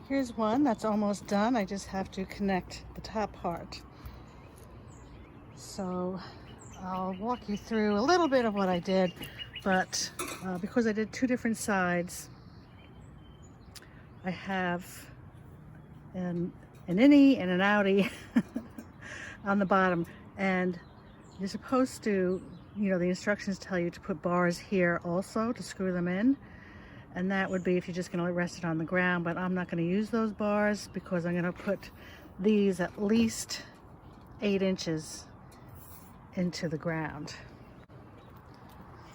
Here's one that's almost done. I just have to connect the top part. So I'll walk you through a little bit of what I did, but because I did two different sides, I have an innie and an outie on the bottom, and you're supposed to, you know, the instructions tell you to put bars here also to screw them in, and that would be if you're just going to rest it on the ground, but I'm not going to use those bars because I'm going to put these at least 8 inches into the ground.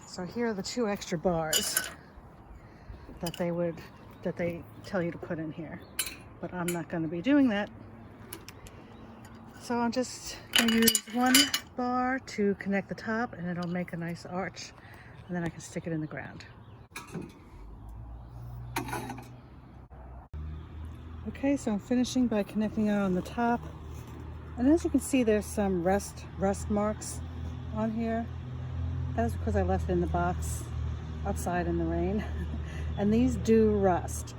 So here are the 2 extra bars that they tell you to put in here, but I'm not going to be doing that. So I'm just going to use 1 bar to connect the top, and it'll make a nice arch, and then I can stick it in the ground. Okay, so I'm finishing by connecting it on the top, and as you can see, there's some rust marks on here. That's because I left it in the box outside in the rain. And these do rust.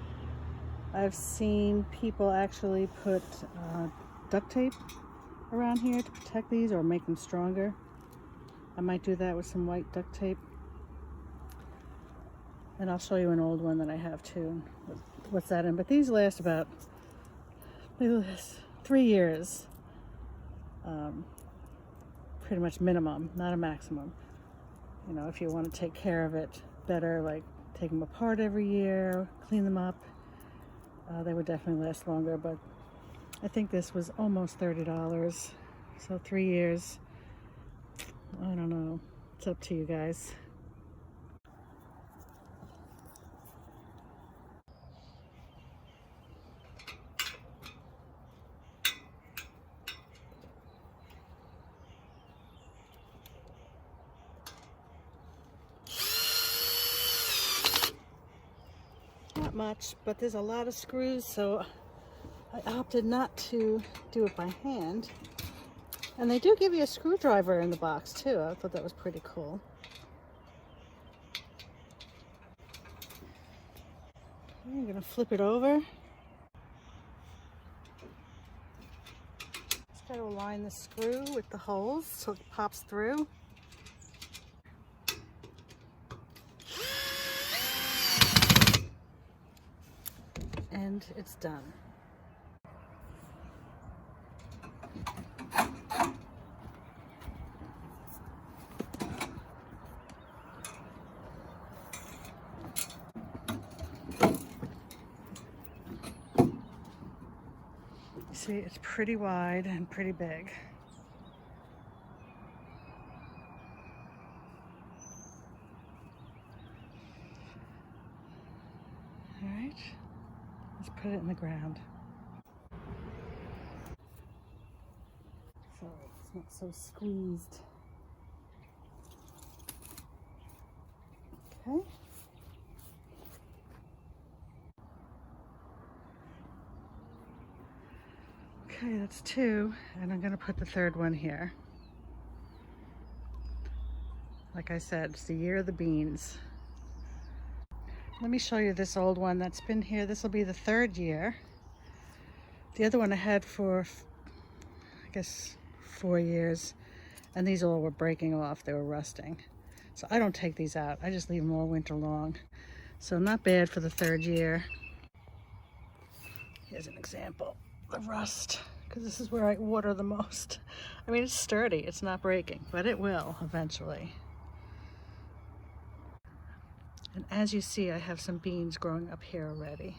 I've seen people actually put duct tape around here to protect these or make them stronger. I might do that with some white duct tape. And I'll show you an old one that I have too. What's that in? But these last about 3 years. Pretty much minimum, not a maximum. You know, if you want to take care of it better, like take them apart every year, clean them up, they would definitely last longer. But I think this was almost $30, so 3 years. I don't know, it's up to you guys. Not much, but there's a lot of screws, so I opted not to do it by hand. And they do give you a screwdriver in the box too. I thought that was pretty cool. Okay, I'm gonna flip it over. Just gotta align the screw with the holes so it pops through. And it's done. You see, it's pretty wide and pretty big. All right, let's put it in the ground. So it's not so squeezed. Okay. Okay, that's 2, and I'm gonna put the 3rd one here. Like I said, it's the year of the beans. Let me show you this old one that's been here. This will be the 3rd year. The other one I had for, I guess, 4 years, and these all were breaking off. They were rusting. So I don't take these out. I just leave them all winter long. So not bad for the 3rd year. Here's an example of rust, because this is where I water the most. I mean, it's sturdy, it's not breaking, but it will eventually. And as you see, I have some beans growing up here already.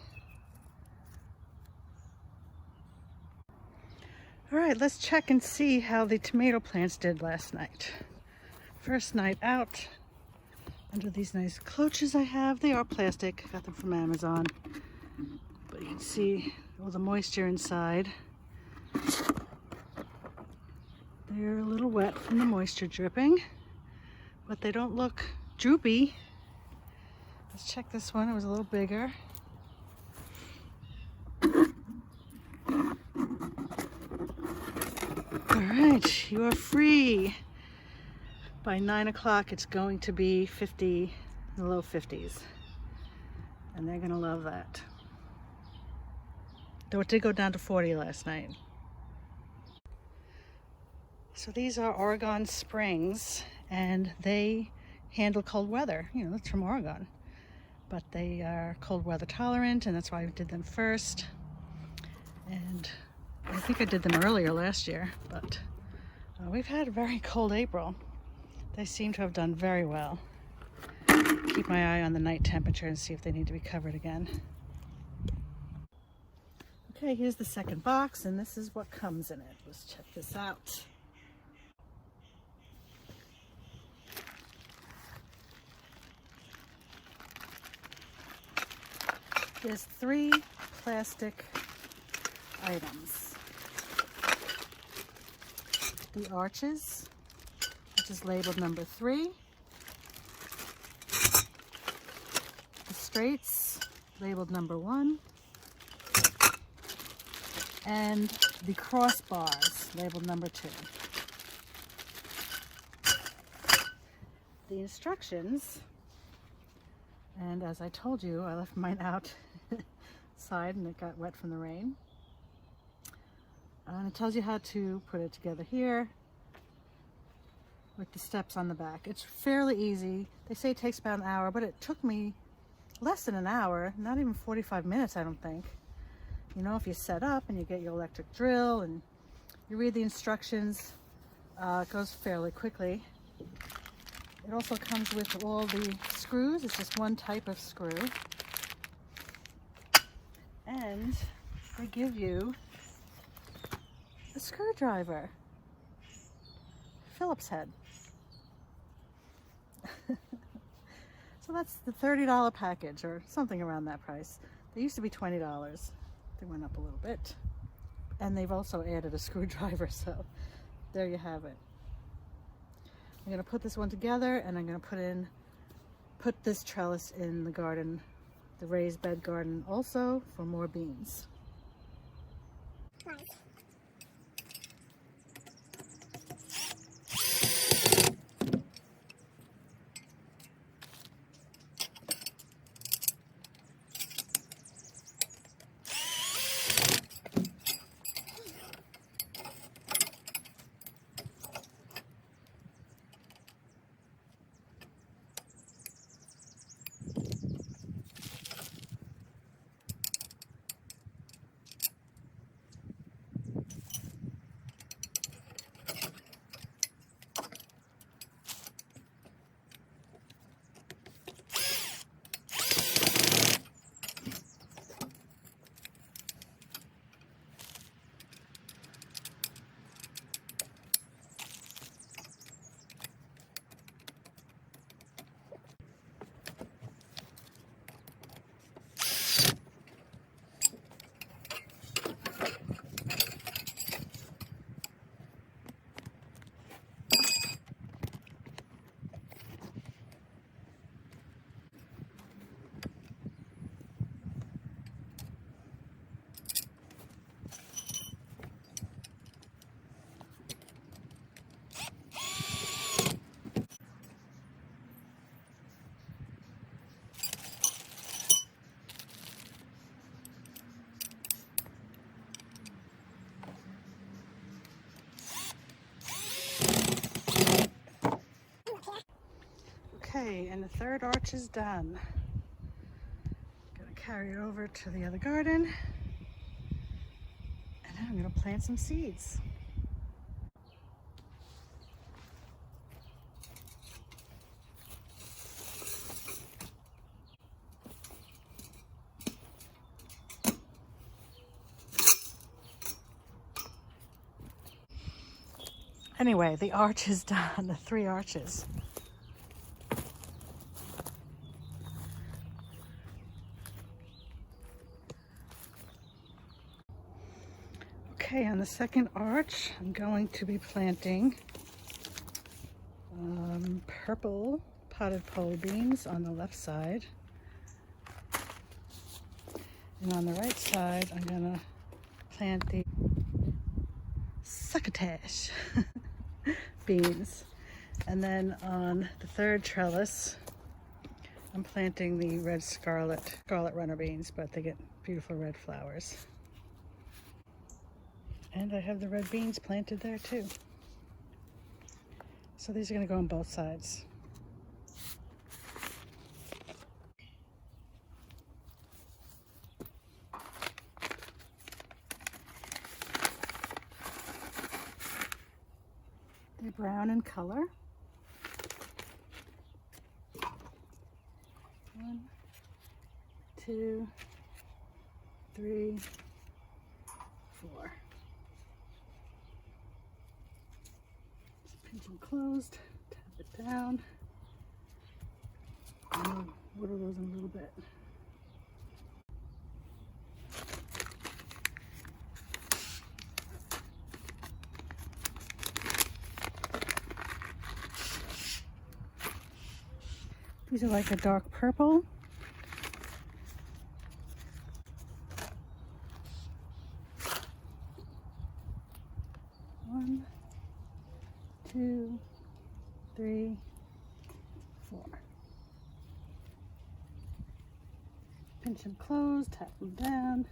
All right, let's check and see how the tomato plants did last night. First night out, under these nice cloches I have. They are plastic, got them from Amazon. But you can see all the moisture inside. They're a little wet from the moisture dripping, but they don't look droopy. Let's check this one, it was a little bigger. All right, you are free. By 9 o'clock, it's going to be 50, the low 50s. And they're gonna love that. though it did go down to 40 last night. So these are Oregon Springs, and they handle cold weather. You know, it's from Oregon, but they are cold weather tolerant, and that's why I did them first. And I think I did them earlier last year, but we've had a very cold April. They seem to have done very well. Keep my eye on the night temperature and see if they need to be covered again. Okay, here's the second box, and this is what comes in it. Let's check this out. There's 3 plastic items. The arches, which is labeled number 3. The straights, labeled number 1. And the crossbars, labeled number 2. The instructions, and as I told you, I left mine outside and it got wet from the rain. And it tells you how to put it together here with the steps on the back. It's fairly easy. They say it takes about an hour, but it took me less than an hour, not even 45 minutes, I don't think. You know, if you set up and you get your electric drill and you read the instructions, it goes fairly quickly. It also comes with all the screws. It's just one type of screw. And they give you a screwdriver, Phillips head. So that's the $30 package or something around that price. They used to be $20. They went up a little bit. And they've also added a screwdriver, so there you have it. I'm going to put this one together, and I'm going to put this trellis in the garden, the raised bed garden also, for more beans. Nice. Okay, and the third arch is done. Gonna carry it over to the other garden, and then I'm gonna plant some seeds. Anyway, the arch is done, the 3 arches. Okay, on the second arch, I'm going to be planting purple potted pole beans on the left side. And on the right side, I'm gonna plant the succotash beans. And then on the third trellis, I'm planting the red scarlet runner beans, but they get beautiful red flowers. And I have the red beans planted there too. So these are going to go on both sides. They're brown in color. 1, 2, 3, 4. Just pinch them closed, tap it down. And we'll water those in a little bit. These are like a dark purple. One, 2, 3, 4. Pinch them closed, tap them down,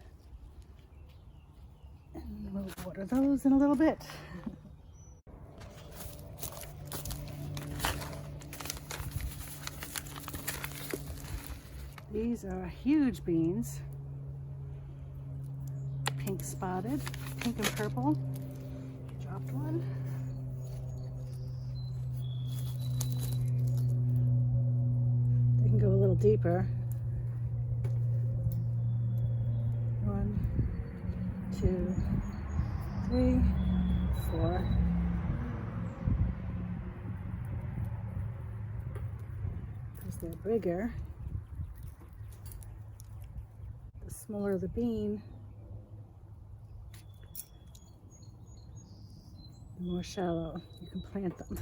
and we'll water those in a little bit. These are huge beans, pink spotted, pink and purple. Dropped one. They can go a little deeper. 1, 2, 3, 4. Because they're bigger. The smaller the bean, the more shallow you can plant them.